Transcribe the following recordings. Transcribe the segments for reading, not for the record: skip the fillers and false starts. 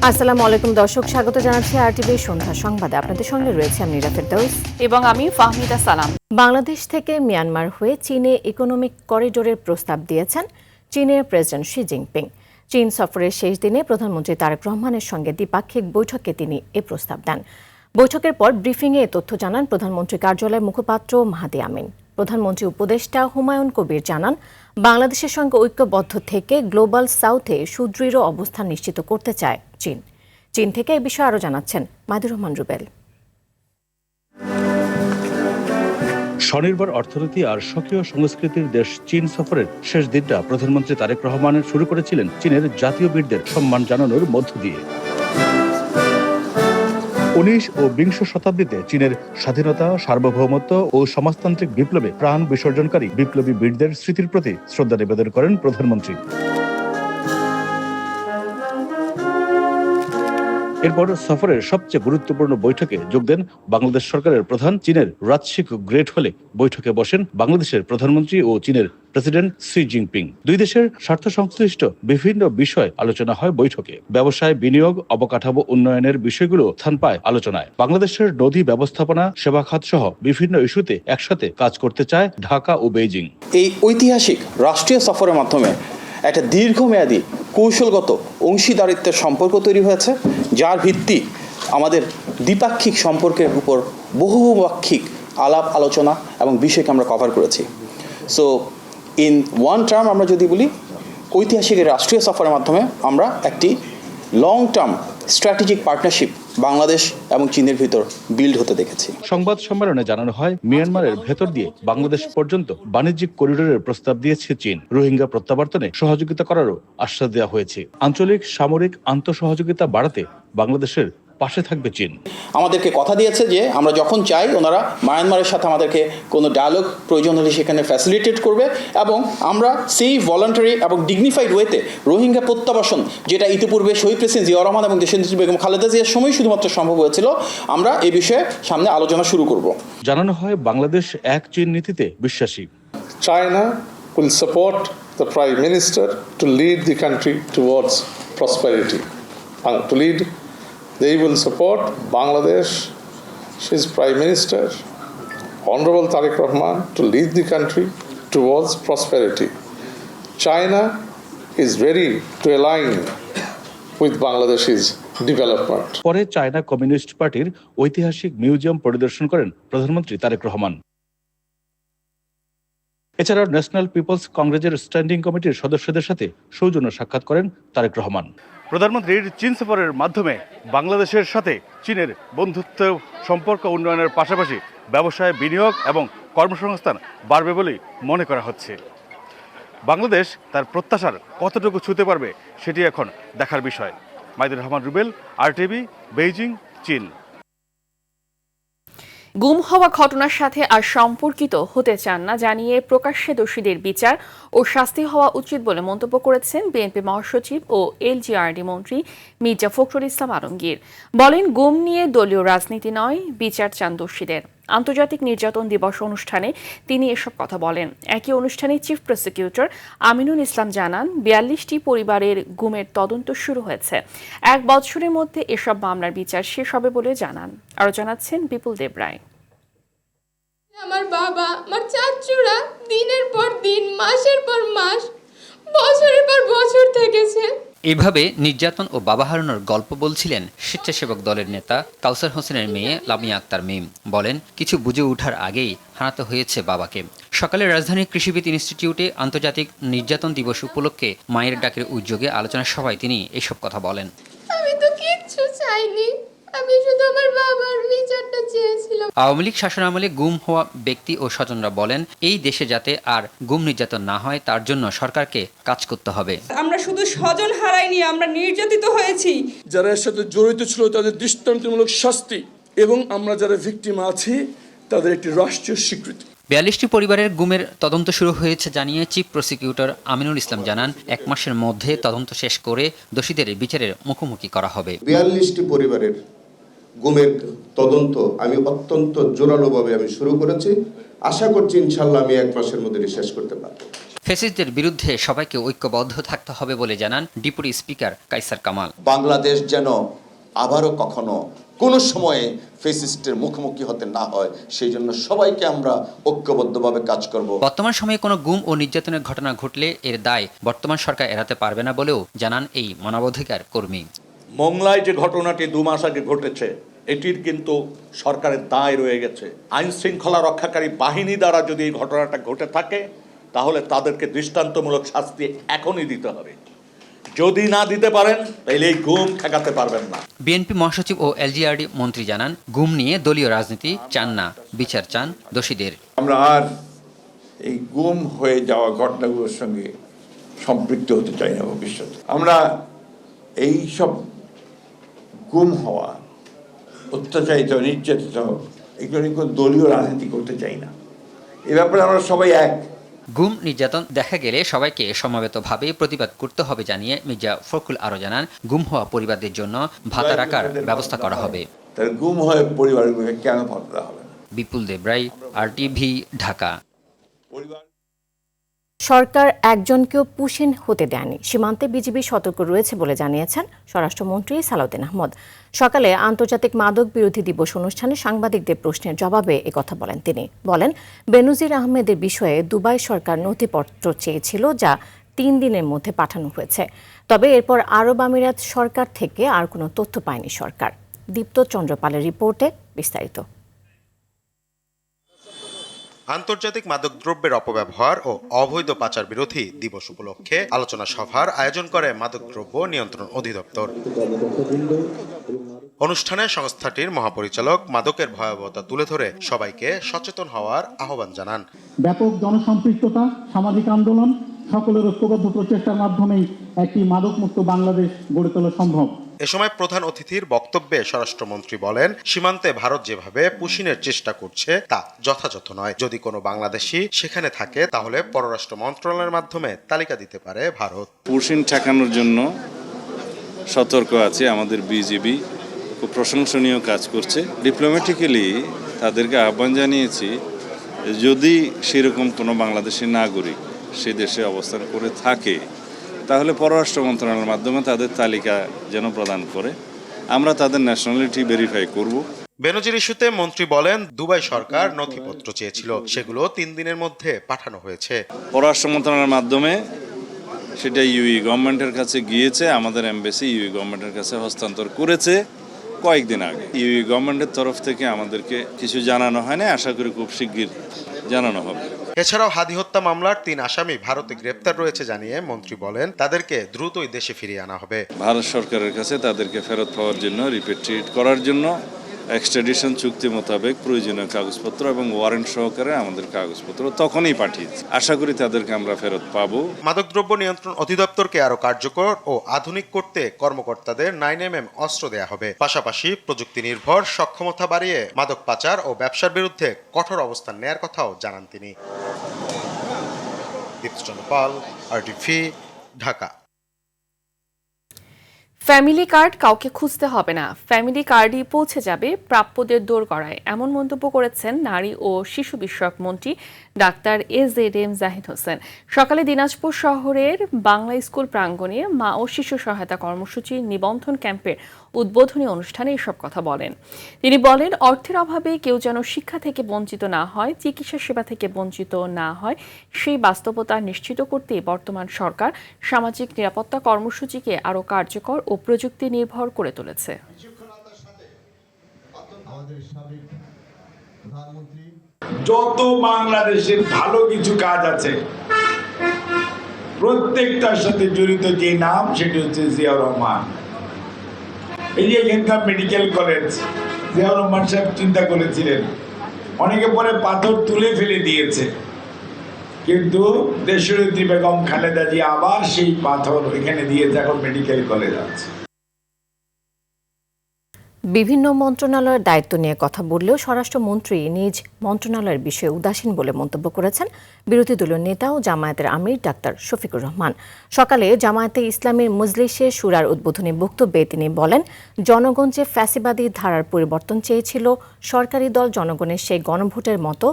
আসসালামু আলাইকুম দর্শক, স্বাগত জানাচ্ছি আরটিভি সন্ধ্যা সংবাদে। আপনাদের সঙ্গে রয়েছে আমি নীরা ফেরদৌস এবং আমি ফাহমিদা সালাম। বাংলাদেশ থেকে মিয়ানমার হয়ে চীনে ইকোনমিক করিডোরের প্রস্তাব দিয়েছেন চীনের প্রেসিডেন্ট শি জিনপিং। চীন সফরের শেষ দিনে প্রধানমন্ত্রী তারেক রহমানের সঙ্গে দ্বিপাক্ষিক বৈঠকে তিনি এ প্রস্তাব দেন। বৈঠকের পর ব্রিফিংয়ে এ তথ্য জানান প্রধানমন্ত্রী কার্যালয়ের মুখপাত্র মাহাদি আমিন। প্রধানমন্ত্রী উপদেষ্টা হুমায়ুন কবির জানান, বাংলাদেশের সঙ্গে ঐক্যবদ্ধ থেকে গ্লোবাল সাউথে সুদৃঢ় অবস্থান নিশ্চিত করতে চায় চীন। চীন থেকে এ বিষয়ে আরও জানাচ্ছেন মাহিদুর রহমান রুবেল। স্বনির্ভর অর্থনীতি আর স্বকীয় সংস্কৃতির দেশ চীন সফরের শেষ দিনটা প্রধানমন্ত্রী তারেক রহমান শুরু করেছিলেন চীনের জাতীয় বীরদের সম্মান জানানোর মধ্য দিয়ে। 19 ও 20 শতাব্দীতে চীনের স্বাধীনতা, সার্বভৌমত্ব ও সমাজতান্ত্রিক বিপ্লবে প্রাণ বিসর্জনকারী বিপ্লবী বীরদের স্মৃতির প্রতি শ্রদ্ধা নিবেদন করেন প্রধানমন্ত্রী। এরপর সফরের সবচেয়ে গুরুত্বপূর্ণ বৈঠকে যোগ দেন বাংলাদেশ সরকারের প্রধান। চীনের রাজশিক গ্রেট হলে বৈঠকে বসেন বাংলাদেশের প্রধানমন্ত্রী ও চীনের প্রেসিডেন্ট শি জিনপিং। দুই দেশের স্বার্থ সংশ্লিষ্ট বিভিন্ন বিষয় আলোচনা হয় বৈঠকে। ব্যবসায়, বিনিয়োগ, অবকাঠামো উন্নয়নের বিষয়গুলো স্থান পায় আলোচনায়। বাংলাদেশের নদী ব্যবস্থাপনা, সেবা খাত সহ বিভিন্ন ইস্যুতে একসাথে কাজ করতে চায় ঢাকা ও বেইজিং। এই ঐতিহাসিক রাষ্ট্রীয় সফরের মাধ্যমে একটা দীর্ঘমেয়াদী কৌশলগত অংশীদারিত্বের সম্পর্ক তৈরি হয়েছে, যার ভিত্তি আমাদের দ্বিপাক্ষিক সম্পর্কের উপর বহুপাক্ষিক আলাপ আলোচনা এবং বিষয়কে আমরা কভার করেছি। সো ইন ওয়ান টার্ম আমরা যদি বলি, ঐতিহাসিক রাষ্ট্রীয় সফরের মাধ্যমে আমরা একটি long term strategic partnership Bangladesh এবং চীনের ভিতর বিল্ড হতে দেখেছি। সংবাদ সম্মেলনে জানানো হয়, মিয়ানমারের ভেতর দিয়ে বাংলাদেশ পর্যন্ত বাণিজ্যিক করিডোরের প্রস্তাব দিয়েছে চীন। রোহিঙ্গা প্রত্যাবর্তনে সহযোগিতা করারও আশ্বাস দেওয়া হয়েছে। আঞ্চলিক সামরিক আন্তঃসহযোগিতা বাড়াতে বাংলাদেশের পাশে থাকবে চীন। আমাদেরকে কথা দিয়েছে যে আমরা যখন চাই ওনারা মায়ানমারের সাথে আমাদেরকে কোনো ডায়ালগ প্রয়োজন হলে সেখানে ফ্যাসিলিটেট করবে, এবং আমরা সেই ভলান্টারি এবং ডিগনিফাইড ওয়েতে রোহিঙ্গা প্রত্যাবাসন, যেটা ইতিপূর্বে শহীদ প্রেসিডেন্ট জিয়াউর রহমান এবং দেশনেত্রী বেগম খালেদা জিয়ার সময় শুধুমাত্র সম্ভব হয়েছিল, আমরা এই বিষয়ে সামনে আলোচনা শুরু করব। জানানো হয়, বাংলাদেশ এক চীন নীতিতে বিশ্বাসী। China will support the Prime Minister to lead the country towards prosperity. They will support Bangladesh, his Prime Minister, Honorable Tariq Rahman, to lead the country towards prosperity. China is ready to align with Bangladesh's development. পরে China communist পার্টির ঐতিহাসিক museum পরিদর্শন করেন প্রধানমন্ত্রী তারেক রহমান। এছাড়া national people's কংগ্রেসের standing কমিটির সদস্যদের সাথে সৌজন্য সাক্ষাৎ করেন তারেক রহমান। প্রধানমন্ত্রীর চীন সফরের মাধ্যমে বাংলাদেশের সাথে চীনের বন্ধুত্ব সম্পর্ক উন্নয়নের পাশাপাশি ব্যবসায়, বিনিয়োগ এবং কর্মসংস্থান বাড়বে বলেই মনে করা হচ্ছে। বাংলাদেশ তার প্রত্যাশার কতটুকু ছুঁতে পারবে সেটি এখন দেখার বিষয়। মাহিদুর রহমান রুবেল, আরটিভি, বেইজিং, চীন। গুম হওয়া ঘটনার সাথে আর সম্পর্কিত হতে চান না জানিয়ে প্রকাশ্যে দোষীদের বিচার ও শাস্তি হওয়া উচিত বলে মন্তব্য করেছেন বিএনপি মহাসচিব ও এলজিআরডি মন্ত্রী মির্জা ফখরুল ইসলাম আলমগীর। বলেন, গুম নিয়ে দলীয় রাজনীতি নয়, বিচার চান দোষীদের। আন্তর্জাতিক নির্যাতন দিবস অনুষ্ঠানে তিনি এসব কথা বলেন। একই অনুষ্ঠানে চিফ প্রসিকিউটর আমিনুল ইসলাম জানান, 42টি পরিবারের গুমের তদন্ত শুরু হয়েছে। 1 বছরের মধ্যে এসব মামলার বিচার শেষ হবে বলে জানান। আরও জানাচ্ছেন বিপুল দেবরায়। আমার বাবা, আমার চাচুরা দিনের পর দিন, মাসের পর মাস, বছরের পর বছর থেকেছে। এভাবে নির্যাতন ও বাবা হারানোর গল্প বলছিলেন স্বেচ্ছাসেবক দলের নেতা কাউসার হোসেনের মেয়ে লামিয়া আক্তার মিম। বলেন, কিছু বুঝে ওঠার আগেই হারাতে হয়েছে বাবাকে। সকালে রাজধানীর কৃষিবিদ ইনস্টিটিউটে আন্তর্জাতিক নির্যাতন দিবস উপলক্ষে মায়ের ডাকের উদ্যোগে আলোচনা সভায় তিনি এসব কথা বলেন। আমি তো কিচ্ছু চাইনি, আমি শুধু আমার বাবার বিচারটা চেয়েছিলাম। আওয়ামী লীগ শাসনামলে গুম হওয়া ব্যক্তি ও স্বজনরা বলেন, এই দেশে যাতে আর গুম নির্যাতন না হয় তার জন্য সরকারকে কাজ করতে হবে। আমরা শুধু স্বজন হারাইনি, আমরা নির্যাতিত হয়েছি। যারা এর সাথে জড়িত ছিল তাদের দৃষ্টান্তমূলক শাস্তি, এবং আমরা যারা ভিকটিম আছি তাদের একটি রাষ্ট্রীয় স্বীকৃতি। 42টি পরিবারের গুমের তদন্ত শুরু হয়েছে জানিয়ে চিফ প্রসিকিউটর আমিনুল ইসলাম জানান, 1 মাসের মধ্যে তদন্ত শেষ করে দোষীদের বিচারের মুখোমুখি করা হবে। 42টি পরিবারের গুমের তদন্ত আমি অত্যন্ত জোরালোভাবে শুরু করেছি। আশা করছি ইনশাল্লাহ আমি 1 মাসের মধ্যে শেষ করতে পারব। ফ্যাসিস্টদের বিরুদ্ধে সবাইকে ঐক্যবদ্ধ থাকতে হবে বলে জানান ডেপুটি স্পিকার কাইসার কামাল। বাংলাদেশ যেন আবারও কখনো কোনো সময়ে ফেসিস্টের মুখোমুখি হতে না হয়, সেই জন্য সবাইকে আমরা ঐক্যবদ্ধভাবে কাজ করব। বর্তমান সময়ে কোনো গুম ও নির্যাতনের ঘটনা ঘটলে এর দায় বর্তমান সরকার এড়াতে পারবে না বলেও জানান এই মানবাধিকার কর্মী। মংলায় যে ঘটনাটি 2 মাস আগে ঘটেছে, এটির কিন্তু সরকারের দায় রয়ে গেছে। আইন শৃঙ্খলা রক্ষাকারী বাহিনী দ্বারা যদি এই ঘটনাটা ঘটে থাকে, তাহলে তাদেরকে দৃষ্টান্তমূলক শাস্তি এখনই দিতে হবে। যদি না দিতে পারেন তাহলে এই গুম ঠেকাতে পারবেন না। বিএনপি মহাসচিব ও এলজিআরডি মন্ত্রী জানান, গুম নিয়ে দলীয় রাজনীতি চান না, বিচার চান দোষীদের। আমরা আর এই গুম হয়ে যাওয়া ঘটনাগুলোর সঙ্গে সম্পৃক্ত হতে চাই না ভবিষ্যতে। আমরা এই সব গুম হওয়া, অত্যাচারিত, নির্যাতিত, এগুলো নিয়ে কোনো দলীয় রাজনীতি করতে চাই না। এ ব্যাপারে আমরা সবাই এক। গুম নির্যাতন দেখা গেলে সবাইকে সমবেতভাবে প্রতিবাদ করতে হবে জানিয়ে মির্জা ফখরুল আরও জানান, গুম হওয়া পরিবারদের জন্য ভাতা রাখার ব্যবস্থা করা হবে। তার গুম হয়ে পরিবারগুলোকে কেন ভাতা দেওয়া হবে না? বিপুল দেবরাই, RTV, ঢাকা। সরকার একজনকেও পুশিন হতে দেয়নি, সীমান্তে বিজিবি সতর্ক রয়েছে বলে জানিয়েছেন স্বরাষ্ট্রমন্ত্রী সালাউদ্দিন আহমদ। সকালে আন্তর্জাতিক মাদক বিরোধী দিবস অনুষ্ঠানে সাংবাদিকদের প্রশ্নের জবাবে একথা বলেন তিনি। বলেন, বেনজির আহমেদের বিষয়ে দুবাই সরকার নথিপত্র চেয়েছিল, যা 3 দিনের মধ্যে পাঠানো হয়েছে। তবে এরপর আরব আমিরাত সরকার থেকে আর কোনো তথ্য পায়নি সরকার। দীপ্ত চন্দ্রপালের রিপোর্টে বিস্তারিত। আন্তর্জাতিক মাদকদ্রব্যের অপব্যবহার ও অবৈধ পাচার বিরোধী দিবস উপলক্ষে আলোচনা সভার আয়োজন করে মাদকদ্রব্য নিয়ন্ত্রণ অধিদপ্তর। অনুষ্ঠানে সংস্থাটির মহাপরিচালক মাদকের ভয়াবহতা তুলে ধরে সবাইকে সচেতন হওয়ার আহ্বান জানান। ব্যাপক জনসম্পৃক্ততা, সামাজিক আন্দোলন, সকলের ঐক্যবদ্ধ প্রচেষ্টার মাধ্যমেই একটি মাদকমুক্ত বাংলাদেশ গড়ে তোলা সম্ভব। এ সময় প্রধান অতিথির বক্তব্যে স্বরাষ্ট্রমন্ত্রী বলেন, সীমান্তে ভারত যেভাবে পুশিনের চেষ্টা করছে তা যথাযথ নয়। যদি কোনো বাংলাদেশি সেখানে থাকে তাহলে পররাষ্ট্র মন্ত্রণালয়ের মাধ্যমে তালিকা দিতে পারে ভারত। পুশিন ঠেকানোর জন্য সতর্ক আছে আমাদের বিজিবি, খুব প্রশংসনীয় কাজ করছে। ডিপ্লোম্যাটিক্যালি তাদেরকে আহ্বান জানিয়েছি, যদি সেরকম কোনো বাংলাদেশি নাগরিক সে দেশে অবস্থান করে থাকে তাহলে পররাষ্ট্র মন্ত্রণালয়ের মাধ্যমে তাদের তালিকা যেন প্রদান করে, আমরা তাদের ন্যাশনালিটি ভেরিফাই করব। বেনজির ইস্যুতে মন্ত্রী বলেন, দুবাই সরকার নথিপত্র চেয়েছিল, সেগুলো 3 দিনের মধ্যে পাঠানো হয়েছে। পররাষ্ট্র মন্ত্রণালয়ের মাধ্যমে সেটা ইউই গভর্নমেন্টের কাছে গিয়েছে, আমাদের এমবাসি ইউই গভর্নমেন্টের কাছে হস্তান্তর করেছে কয়েকদিন আগে। ইউই গভর্নমেন্টের তরফ থেকে আমাদেরকে কিছু জানানো হয় না, আশা করি খুব শিগগির জানানো হবে। এছাড়াও হাদি হত্যা মামলার 3 আসামি ভারতে গ্রেপ্তার রয়েছে জানিয়ে মন্ত্রী বলেন, তাদেরকে দ্রুতই দেশে ফিরিয়ে আনা হবে। ভারত সরকারের কাছে তাদেরকে ফেরত পাওয়ার জন্য, রিপেট্রিয়েট করার জন্য এক্সট্রাডিশন চুক্তি মোতাবেক প্রয়োজনীয় কাগজপত্র এবং ওয়ারেন্ট সহকারে আমাদের কাগজপত্র তখনই পাঠিয়েছি। আশা করি তাদেরকে আমরা ফেরত পাবো। মাদকদ্রব্য নিয়ন্ত্রণ অধিদপ্তরকে আরো কার্যকর ও আধুনিক করতে কর্মকর্তাদের 9mm অস্ত্র দেয়া হবে। পাশাপাশি প্রযুক্তি নির্ভর সক্ষমতা বাড়িয়ে মাদক পাচার ও ব্যবসার বিরুদ্ধে কঠোর অবস্থান নেয়ার কথাও জানান তিনি। দীপ্তচন্দ্র পাল, RTV, ঢাকা। ফ্যামিলি কার্ড কাউকে খুঁজতে হবে না, ফ্যামিলি কার্ডই পৌঁছে যাবে প্রাপ্যদের দোরগড়ায়, এমন মন্তব্য করেছেন নারী ও শিশু বিষয়ক মন্ত্রী ডাক্তার AZM জাহিদ হোসেন। সকালে দিনাজপুর শহরের বাংলা স্কুল প্রাঙ্গণে মা ও শিশু সহায়তা কর্মসূচির নিবন্ধন ক্যাম্পের উদ্বোধনী অনুষ্ঠানে এসব কথা বলেন। তিনি বলেন, অর্থের অভাবে কেউ যেন শিক্ষা থেকে বঞ্চিত না হয়, চিকিৎসা সেবা থেকে বঞ্চিত না হয়, সেই বাস্তবতা নিশ্চিত করতে বর্তমান সরকার সামাজিক নিরাপত্তা কর্মসূচিকে আরও কার্যকর ও প্রযুক্তি নির্ভর করে তুলেছে। যত বাংলাদেশের ভালো কিছু কাজ আছে প্রত্যেকটার সাথে জড়িত যে নাম সেটি হচ্ছে জিয়াউর রহমান। এই যে এখানকার মেডিকেল কলেজ জিয়াউর রহমান সাহেব চিন্তা করেছিলেন, অনেকে পরে পাথর তুলে ফেলে দিয়েছে, কিন্তু দেশনেত্রী বেগম খালেদা জিয়া আবার সেই পাথর এখানে দিয়েছে, এখন মেডিকেল কলেজ আছে। বিভিন্ন মন্ত্রণালয়ের দায়িত্ব নিয়ে কথা বললেও স্বরাষ্ট্রমন্ত্রী নিজ মন্ত্রণালয়ের বিষয়ে উদাসীন বলে মন্তব্য করেছেন বিরোধী দলীয় নেতা ও জামায়াতের আমির ডাক্তার শফিকুর রহমান। সকালে জামায়াতে ইসলামীর মজলিসে শুরার উদ্বোধনী বক্তব্যে তিনি বলেন, জনগণ যে ফ্যাসিবাদী ধারার পরিবর্তন চেয়েছিল, সরকারি দল জনগণের সেই গণভোটের মতো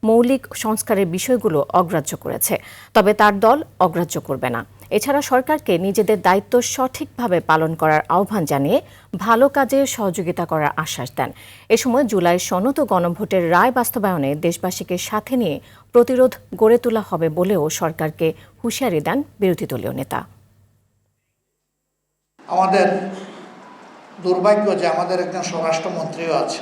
মৌলিক সংস্কারের বিষয়গুলো অগ্রাহ্য করেছে, তবে তার দল অগ্রাহ্য করবে না। এছাড়া সরকারকে নিজেদের দায়িত্ব সঠিকভাবে পালন করার আহ্বান জানিয়ে ভালো কাজে সহযোগিতা করার আশ্বাস দেন। এ সময় জুলাই সনদ ও গণভোটের রায় বাস্তবায়নে দেশবাসীকে সাথে নিয়ে প্রতিরোধ গড়ে তোলা হবে বলেও সরকারকে হুঁশিয়ারি দেন বিরোধী দলীয় নেতা। আমাদের দুর্ভাগ্য যে আমাদের একজন স্বরাষ্ট্রমন্ত্রীও আছে,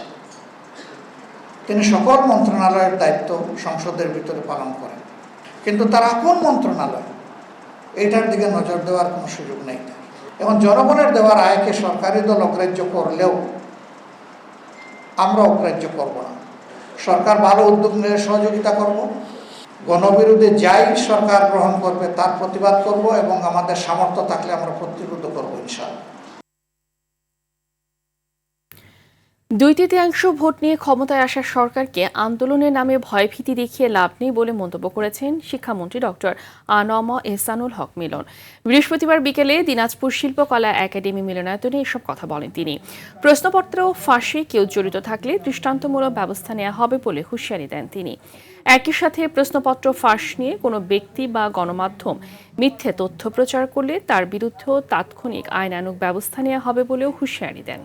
তিনি সকল মন্ত্রণালয়ের দায়িত্ব সংসদের ভিতরে পালন করেন, কিন্তু তার আপন মন্ত্রণালয় এইটার দিকে নজর দেওয়ার কোনো সুযোগ নেই। এবং জনগণের দেওয়ার আয়কে সরকারি দল অগ্রাহ্য করলেও আমরা অগ্রাহ্য করব না। সরকার ভালো উদ্যোগ নিয়ে সহযোগিতা করব, গণবিরোধী যাই সরকার গ্রহণ করবে তার প্রতিবাদ করব এবং আমাদের সামর্থ্য থাকলে আমরা প্রতিরোধ করব ইনশাআল্লাহ। 2/3 ভোট নিয়ে ক্ষমতায় আসা সরকারকে আন্দোলনের নামে ভয়ভীতি দেখিয়ে লাভ নেই বলে মন্তব্য করেছেন শিক্ষামন্ত্রী ডক্টর আনম এহসানুল হক মিলন। বৃহস্পতিবার বিকেলে দিনাজপুর শিল্পকলা একাডেমি মিলনায়তনে এসব কথা বলেন তিনি। প্রশ্নপত্র ফাঁসে কেউ জড়িত থাকলে দৃষ্টান্তমূলক ব্যবস্থা নেওয়া হবে বলে হুঁশিয়ারি দেন তিনি। একই সাথে প্রশ্নপত্র ফাঁস নিয়ে কোনো ব্যক্তি বা গণমাধ্যম মিথ্যে তথ্য প্রচার করলে তার বিরুদ্ধেও তাৎক্ষণিক আইনানুগ ব্যবস্থা নেওয়া হবে বলেও হুঁশিয়ারি দেন।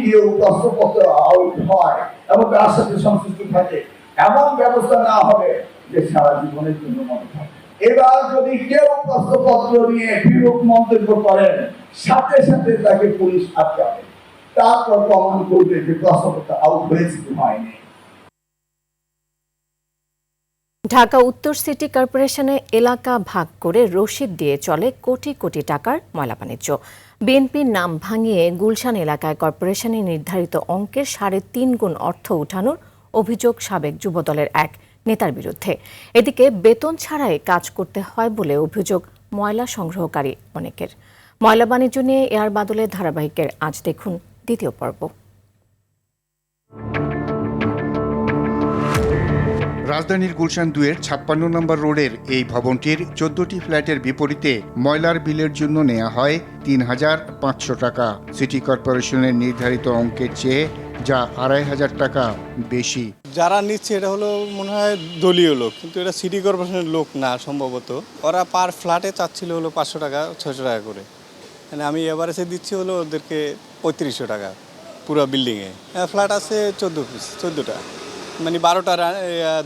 কেউ প্রশ্নপত্র আউট হয় এবং তার সাথে সংশ্লিষ্ট থাকে, এমন ব্যবস্থা নেওয়া হবে যে সারা জীবনের জন্য মনে থাকে। এবার যদি কেউ প্রশ্নপত্র নিয়ে বিরূপ মন্তব্য করেন, সাথে সাথে তাকে পুলিশ আটকাবে, তারপর প্রমাণ করবে যে প্রশ্নপত্র আউট হয়েছে কি হয়নি। ঢাকা উত্তর সিটি কর্পোরেশনে এলাকা ভাগ করে রসিদ দিয়ে চলে কোটি কোটি টাকার ময়লা বাণিজ্য। বিএনপির নাম ভাঙিয়ে গুলশান এলাকায় কর্পোরেশনে নির্ধারিত অঙ্কের 3.5 গুণ অর্থ উঠানোর অভিযোগ সাবেক যুবদলের এক নেতার বিরুদ্ধে। এদিকে বেতন ছাড়াই কাজ করতে হয় বলে অভিযোগ ময়লা সংগ্রহকারী অনেকের। ময়লা বাণিজ্য নিয়ে এয়ার বাদলের ধারাবাহিকের আজ দেখুন দ্বিতীয় পর্ব। রাজধানীর গুলশান 2-এর 56 নম্বর রোডের এই ভবনটির 14টি ফ্ল্যাটের বিপরীতে ময়লার বিলের জন্য নেওয়া হয় 3,500 টাকা। সিটি কর্পোরেশনের নির্ধারিত অঙ্কের চেয়ে যা 2,500 টাকা বেশি। যারা নিচ্ছে এটা হলো মনে হয় দলীয় লোক, কিন্তু এটা সিটি কর্পোরেশনের লোক না সম্ভবত। ওরা পার ফ্ল্যাটে চাচ্ছিল হলো 500 টাকা 600 টাকা করে, মানে আমি এভারেজে দিচ্ছি হলো ওদেরকে 3500 টাকা পুরো বিল্ডিংয়ে। ফ্ল্যাট আছে 14টা, মানে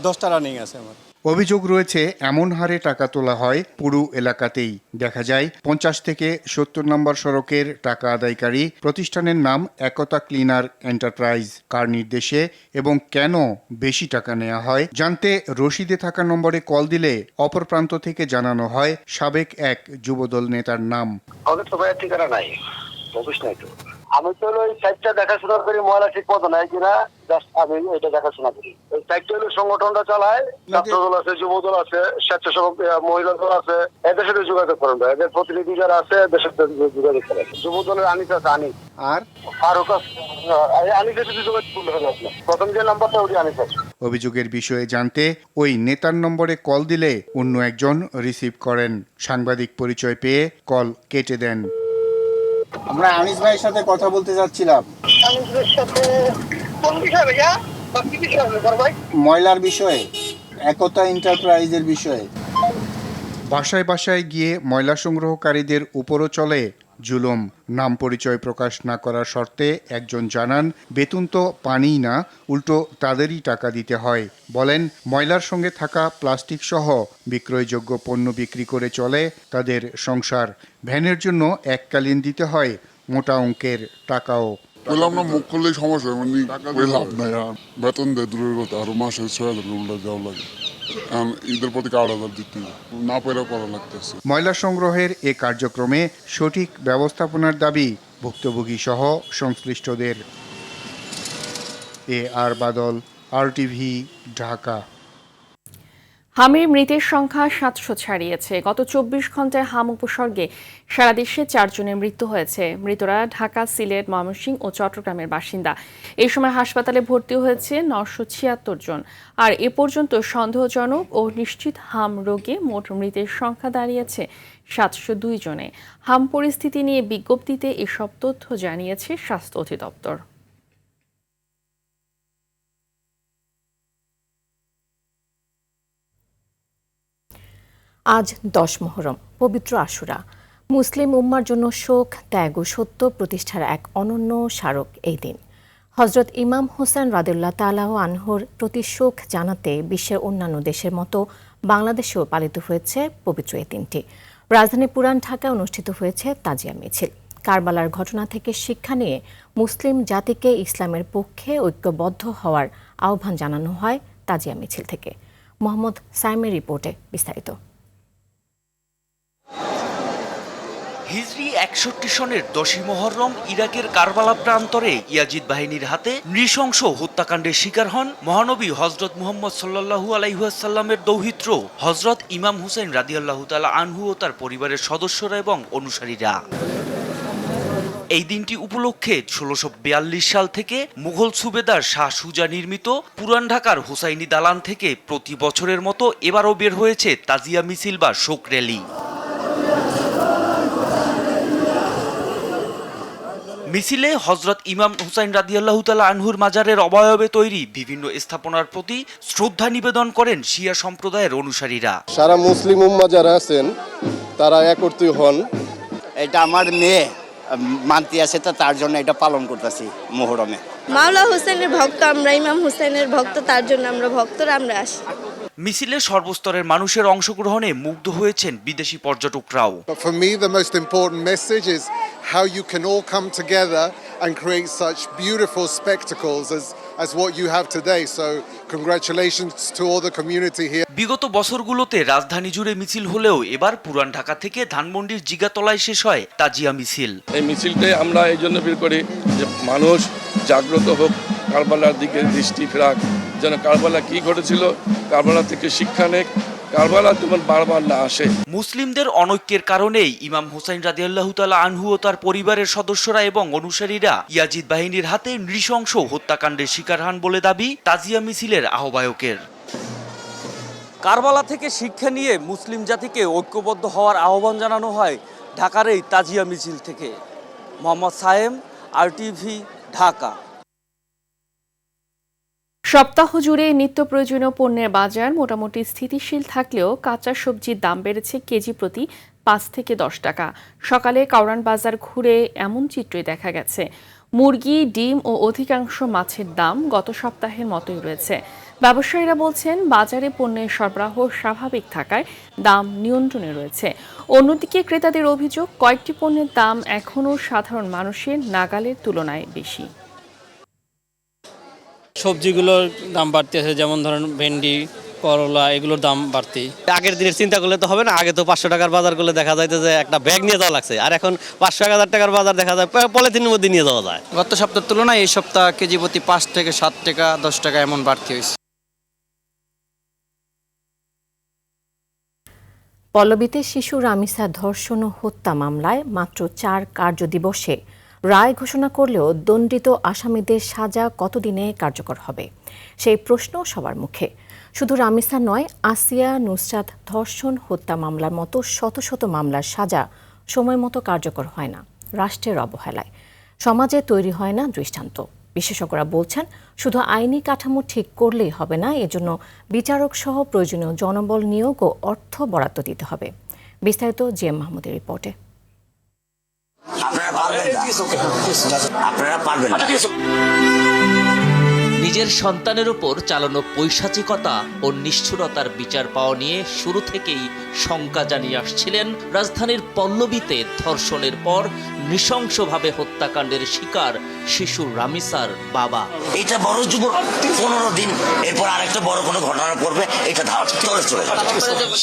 10টা রানিং আছে আমার। অভিযোগ রয়েছে এমন হারে টাকা তোলা হয় পুরো এলাকাতেই। দেখা যায় 50 থেকে 70 নম্বর সড়কের টাকা আদায়কারী প্রতিষ্ঠানের নাম একতা ক্লিনার এন্টারপ্রাইজ। কার নির্দেশে এবং কেন বেশি টাকা নেওয়া হয় জানতে রসিদে থাকা নম্বরে কল দিলে অপর প্রান্ত থেকে জানানো হয় সাবেক এক যুবদল নেতার নাম। ওদের তো ভাইয়ের ঠিকানা নাই, অফিস নাই তো। আমি তো ওই সাইটটা দেখাশোনা করি, ময়লা ঠিক মতো নাই কিনা জাস্ট আমি এটা দেখাশোনা করি। ওই সাইটটা হলো সংগঠনটা চালায়, ছাত্রদল আছে, যুবদল আছে, স্বেচ্ছাসেবক মহিলা দল আছে, এদের সাথে যোগাযোগ করেন, এদের প্রতিনিধি যারা আছে এদের সাথে যোগাযোগ করেন। যুবদলের আনিস আছে, আনিস আর আনিসের সাথে যোগাযোগ করলে হবে আপনার। প্রথম যে নাম্বারটা ওই আনিস আছে। অভিযোগের বিষয়ে জানতে ওই নেতার নম্বরে কল দিলে অন্য একজন রিসিভ করেন। সাংবাদিক পরিচয় পেয়ে কল কেটে দেন। আমরা আনিস ভাইয়ের সাথে কথা বলতে যাচ্ছিলাম। ময়লার বিষয়ে, একতা এন্টারপ্রাইজের বিষয়ে। বাসায় বাসায় গিয়ে ময়লা সংগ্রহকারীদের উপরও চলে জুলুম। নাম পরিচয় প্রকাশ না করার শর্তে একজন জানান, বেতন তো পানিই না, উল্টো তাদেরই টাকা দিতে হয়। বলেন, ময়লার সঙ্গে থাকা প্লাস্টিক সহ বিক্রয়যোগ্য পণ্য বিক্রি করে চলে তাদের সংসার। ভ্যানের জন্য এককালীন দিতে হয় মোটা অঙ্কের টাকাও। আমরা মুখ করলেই সমস্যা, মানে লাভ নাই। বেতন দেয় দূরের কথা, আরো মাসে 6,000 উল্টা যাওয়া লাগে। ঈদের প্রতি 8,000 দিতে না পেরে করা লাগতেছে। ময়লা সংগ্রহের এ কার্যক্রমে সঠিক ব্যবস্থাপনার দাবি ভুক্তভোগী সহ সংশ্লিষ্টদের। এ আর বাদল, RTV, ঢাকা। হামের মৃতের সংখ্যা 700 ছাড়িয়েছে। গত 24 ঘন্টায় হাম উপসর্গে সারা দেশে 4 জনের মৃত্যু হয়েছে। মৃতরা ঢাকা, সিলেট, ময়মনসিংহ ও চট্টগ্রামের বাসিন্দা। এই সময় হাসপাতালে ভর্তি হয়েছে 976 জন। আর এ পর্যন্ত সন্দেহজনক ও নিশ্চিত হাম রোগে মোট মৃতের সংখ্যা দাঁড়িয়েছে 702 জনে। হাম পরিস্থিতি নিয়ে বিজ্ঞপ্তিতে এসব তথ্য জানিয়েছে স্বাস্থ্য অধিদপ্তর। আজ 10 মুহররম, পবিত্র আশুরা। মুসলিম উম্মার জন্য শোক, ত্যাগ ও সত্য প্রতিষ্ঠার এক অনন্য স্মারক এই দিন। হযরত ইমাম হোসেন রাদিয়াল্লাহু তাআলা আনহুর প্রতি শোক জানাতে বিশ্বের অন্যান্য দেশের মতো বাংলাদেশেও পালিত হয়েছে পবিত্র এই দিনটি। রাজধানী পুরান ঢাকায় অনুষ্ঠিত হয়েছে তাজিয়া মিছিল। কারবালার ঘটনা থেকে শিক্ষা নিয়ে মুসলিম জাতিকে ইসলামের পক্ষে ঐক্যবদ্ধ হওয়ার আহ্বান জানানো হয় তাজিয়া মিছিল থেকে। মোহাম্মদ সাইমের রিপোর্টে বিস্তারিত। হিজরি 61 সনের 10ই মুহররম ইরাকের কারবালা প্রান্তরে ইয়াজিদ বাহিনীর হাতে নৃশংস হত্যাকাণ্ডের শিকার হন মহানবী হযরত মুহাম্মদ সাল্লাল্লাহু আলাইহি ওয়াসাল্লামের দৌহিত্র হযরত ইমাম হুসাইন রাদিয়াল্লাহু তাআলা আনহু ও তার পরিবারের সদস্যরা এবং অনুসারীরা। এই দিনটি উপলক্ষে 1642 সাল থেকে মুঘল সুবেদার শাহ সুজা নির্মিত পুরান ঢাকার হুসাইনি দালান থেকে প্রতি বছরের মতো এবারও বের হয়েছে তাজিয়া মিছিল বা শোক র্যালি। মিছিলে হযরত ইমাম হুসাইন রাদিয়াল্লাহু তাআলা আনহুর মাজারের অবয়বে তৈরি বিভিন্ন স্থাপনার প্রতি শ্রদ্ধা নিবেদন করেন শিয়া সম্প্রদায়ের অনুসারীরা। সারা মুসলিম উম্মাহ যারা আছেন তারা একত্রিত হন। এটা আমার মেয়ে মানতি আছে, তো তার জন্য এটা পালন করতেছি মুহররমে। মাওলা হোসেনের ভক্ত আমরা, ইমাম হোসেনের ভক্ত, তার জন্য আমরা ভক্তরা আমরা আসি। মিছিলে সর্বস্তরের মানুষের অংশগ্রহণে মুগ্ধ হয়েছেন বিদেশি পর্যটকরাও। For me the most important message is how you can all come together and create such beautiful spectacles as what you have today. So congratulations to all the community here. বিগত বছরগুলোতে রাজধানী জুড়ে মিছিল হলেও এবার পুরান ঢাকা থেকে ধানমন্ডির জিগাতলায় শেষ হয় তাজিয়া মিছিল। এই মিছিলটাই আমরা এই জন্য বের করি যে মানুষ জাগ্রত হোক, কারবালার দিকে দৃষ্টি ফেরাক, যেন কারবালা কি ঘটেছিল কারবালা থেকে শিক্ষা নেক, কারবালা তোমার বারবার না আসে। মুসলিমদের অনৈক্যের কারণেই ইমাম হুসাইন রাদিয়াল্লাহু তাআলা আনহু ও তার পরিবারের সদস্যরা এবং অনুসারীরা ইয়াজিদ বাহিনীর হাতে নৃশংস হত্যাকাণ্ডের শিকার হন বলে দাবি তাজিয়া মিছিলের আহ্বায়কের। কারবালা থেকে শিক্ষা নিয়ে মুসলিম জাতিকে ঐক্যবদ্ধ হওয়ার আহ্বান জানানো হয় ঢাকার এই তাজিয়া মিছিল থেকে। মোহাম্মদ সায়েম, RTV, ঢাকা। সপ্তাহ জুড়ে নিত্য প্রয়োজনীয় পণ্যের বাজার মোটামুটি স্থিতিশীল থাকলেও কাঁচা সবজির দাম বেড়েছে কেজি প্রতি 5 থেকে 10 টাকা। সকালে কাউরান বাজার ঘুরে এমন চিত্রই দেখা গেছে। মুরগি, ডিম ও অধিকাংশ মাছের দাম গত সপ্তাহের মতোই রয়েছে। ব্যবসায়ীরা বলছেন বাজারে পণ্যের সরবরাহ স্বাভাবিক থাকায় দাম নিয়ন্ত্রণে রয়েছে। অন্যদিকে ক্রেতাদের অভিযোগ কয়েকটি পণ্যের দাম এখনও সাধারণ মানুষের নাগালের তুলনায় বেশি। সবজিগুলোর দাম বাড়তে আছে, যেমন ধরেন ভেন্ডি, করলা, এগুলোর দাম বাড়তি। আগের দিনের চিন্তা করলে তো হবে না। আগে তো 500 টাকার বাজার করলে দেখা যাইতে যে একটা ব্যাগ নিয়ে যাওয়া লাগছে, আর এখন 500-1000 টাকার বাজার দেখা যায় পলিথিনের মধ্যে নিয়ে যাওয়া যায়। গত সপ্তাহের তুলনায় এই সপ্তাহ কেজি প্রতি 5 থেকে 7 টাকা 10 টাকা এমন বাড়তি হয়েছে। পল্লবীতে শিশু রামিসা ধর্ষণ ও হত্যা মামলায় মাত্র 4 কার্যদিবসে রায় ঘোষণা করলেও দণ্ডিত আসামিদের সাজা কতদিনে কার্যকর হবে সেই প্রশ্ন সবার মুখে। শুধু রামিসা নয়, আসিয়া, নুসরাত ধর্ষণ হত্যা মামলার মতো শত শত মামলার সাজা সময় মতো কার্যকর হয় না রাষ্ট্রের অবহেলায়। সমাজে তৈরি হয় না দৃষ্টান্ত। বিশেষজ্ঞরা বলছেন শুধু আইনি কাঠামো ঠিক করলেই হবে না, এজন্য বিচারক সহ প্রয়োজনীয় জনবল নিয়োগ ও অর্থ বরাদ্দ দিতে হবে। বিস্তারিত জিএম মাহমুদের রিপোর্টে। নিজের সন্তানের উপর চালানো পৈশাচিকতা ও নিষ্ঠুরতার বিচার পাওয়া নিয়ে শুরু থেকেই শঙ্কা জানিয়ে আসছিলেন রাজধানীর পল্লবীতে ধর্ষণের পর নৃশংসভাবে হত্যাকাণ্ডের শিকার শিশু রামিসার বাবা। এটা বড় যুবক 15 দিন, এরপর আরেকটা বড় কোনো ঘটনা পড়বে, এটা চলে যাবে।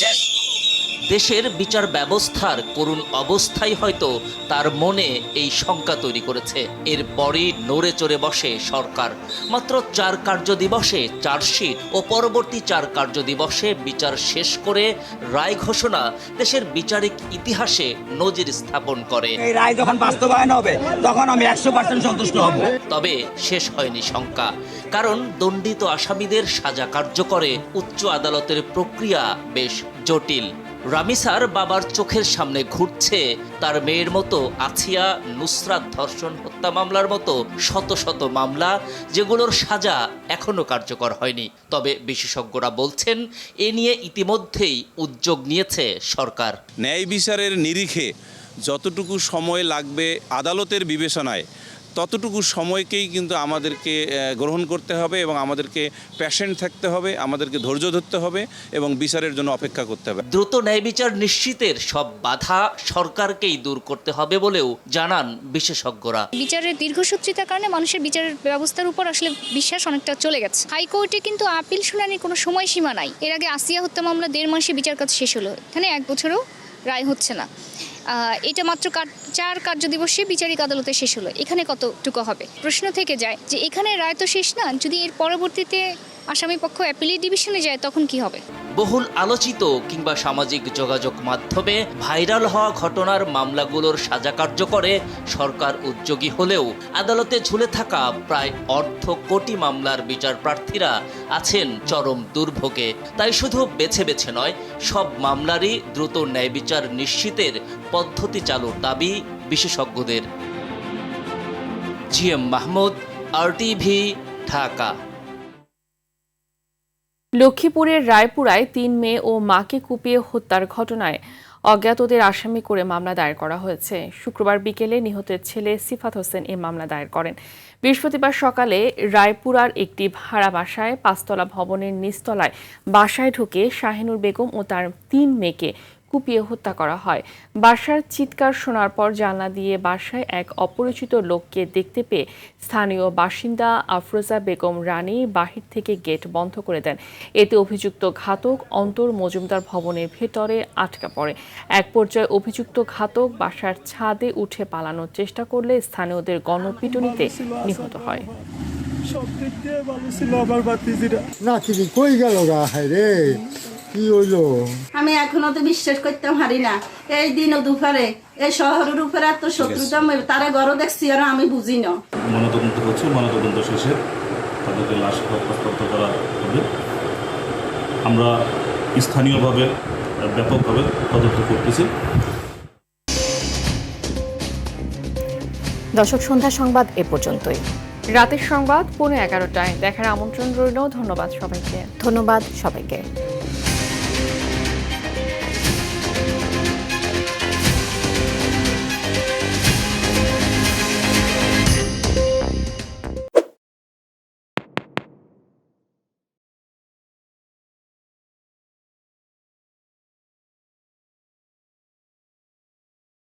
দেশের বিচার ব্যবস্থার করুণ অবস্থাই হয়তো তার মনে এই শঙ্কা তৈরি করেছে। এরপরই নড়ে চড়ে বসে সরকার। মাত্র 4 কার্যদিবসে চার্জশিট ও পরবর্তী 4 কার্যদিবসে বিচার শেষ করে রায় ঘোষণা দেশের বিচারিক ইতিহাসে নজির স্থাপন করে। এই রায় যখন বাস্তবায়ন হবে তখন আমি 100% সন্তুষ্ট হব। তবে শেষ হয়নি শঙ্কা, কারণ দণ্ডিত আসামিদের সাজা কার্যকরে উচ্চ আদালতের প্রক্রিয়া বেশ জটিল। রামিসার বাবার চোখের সামনে ঘুরছে তার মেয়ের মতো আছিয়া নুসরাত ধর্ষণ হত্যা মামলার মতো শত শত মামলা, যেগুলোর সাজা এখনো কার্যকর হয়নি। তবে বিশেষজ্ঞরা বলছেন এ নিয়ে ইতিমধ্যেই উদ্যোগ নিয়েছে সরকার। ন্যায় বিচারের নিরিখে যতটুকু সময় লাগবে আদালতের বিবেচনায়, ততটুকু সময়কেই কিন্তু আমাদেরকে গ্রহণ করতে হবে এবং আমাদেরকে পেশেন্ট থাকতে হবে, আমাদেরকে ধৈর্য ধরতে হবে এবং বিচারের জন্য অপেক্ষা করতে হবে। দ্রুত ন্যায় বিচার নিশ্চিতের সব বাধা সরকারকেই দূর করতে হবে বলেও জানান বিশেষজ্ঞরা। বিচারের দীর্ঘসূত্রিতার কারণে মানুষের বিচারের ব্যবস্থার উপর আসলে বিশ্বাস অনেকটা চলে গেছে। হাইকোর্টে কিন্তু আপিল শুনানির কোনো সময়সীমা নাই। এর আগে আসিয়া হত্যা মামলা 1.5 মাসে বিচার কাজ শেষ হলো, এখানে 1 বছরও রায় হচ্ছে না। এটা মাত্র 4 কার্যদিবসে বিচারিক আদালতে শেষ হলো, এখানে কতটুকু হবে? প্রশ্ন থেকে যায় যে এখানে রায় তো শেষ না, যদি এর পরবর্তীতে আসামি পক্ষ অ্যাপিলেট ডিভিশনে যায় তখন কি হবে? বহুল আলোচিত কিংবা সামাজিক যোগাযোগ মাধ্যমে ভাইরাল হওয়া ঘটনার মামলাগুলোর সাজা কার্যকরে সরকার উদ্যোগী হলেও আদালতে ঝুলে থাকা প্রায় 1/2 কোটি মামলার বিচার প্রার্থীরা আছেন চরম দুর্ভোগে। তাই শুধু বেছে বেছে নয়, সব মামলারই দ্রুত ন্যায় বিচার নিশ্চিতের পদ্ধতি চালুর দাবি বিশেষজ্ঞদের। GM Mahmud, RTV, Dhaka. লক্ষ্মীপুরের রায়পুরায় 3 মেয়ে ও মাকে কুপিয়ে হত্যার ঘটনায় অজ্ঞাতদের আসামি করে মামলা দায়ের করা হয়েছে। শুক্রবার বিকেলে নিহতের ছেলে সিফাত হোসেন এই মামলা দায়ের করেন। বৃহস্পতিবার সকালে রায়পুরার একটি ভাড়া বাসায় 5তলা ভবনের নিচতলায় বাসায় ঢুকে শাহিনুর বেগম ও তার 3 মেয়েকে কুপিয়ে হত্যা করা হয়। বাসার চিৎকার শোনার পর জানলা দিয়ে বাসায় এক অপরিচিত লোককে দেখতে পেয়ে স্থানীয় বাসিন্দা আফরোজা বেগম রানী বাহির থেকে গেট বন্ধ করে দেন। এতে অভিযুক্ত ঘাতক অন্তর মজুমদার ভবনের ভেতরে আটকা পড়ে। এক পর্যায়ে অভিযুক্ত ঘাতক বাসার ছাদে উঠে পালানোর চেষ্টা করলে স্থানীয়দের গণপিটুনিতে নিহত হয়। সব দিক দিয়ে ভালো ছিল আমার ভাতিজিরা। না কি কই গেল গা, হায় রে কি হইলো? আমি এখনো তো বিশ্বাস করতে পারি না। এই দিন ও দুপুরে এই শহরের উপরে এত শত্রুতা, তারা গড় দেখছি আর আমি বুঝি না। ময়নাতদন্ত হচ্ছে, ময়নাতদন্ত শেষে তাদেরকে লাশ হস্তান্তর করা হবে। আমরা স্থানীয়ভাবে ব্যাপকভাবে তদন্ত করতেছি। দর্শক, সন্ধ্যা সংবাদ এ পর্যন্তই। রাতের সংবাদ 11:15টায় দেখার আমন্ত্রণ রইল। ধন্যবাদ সবাইকে।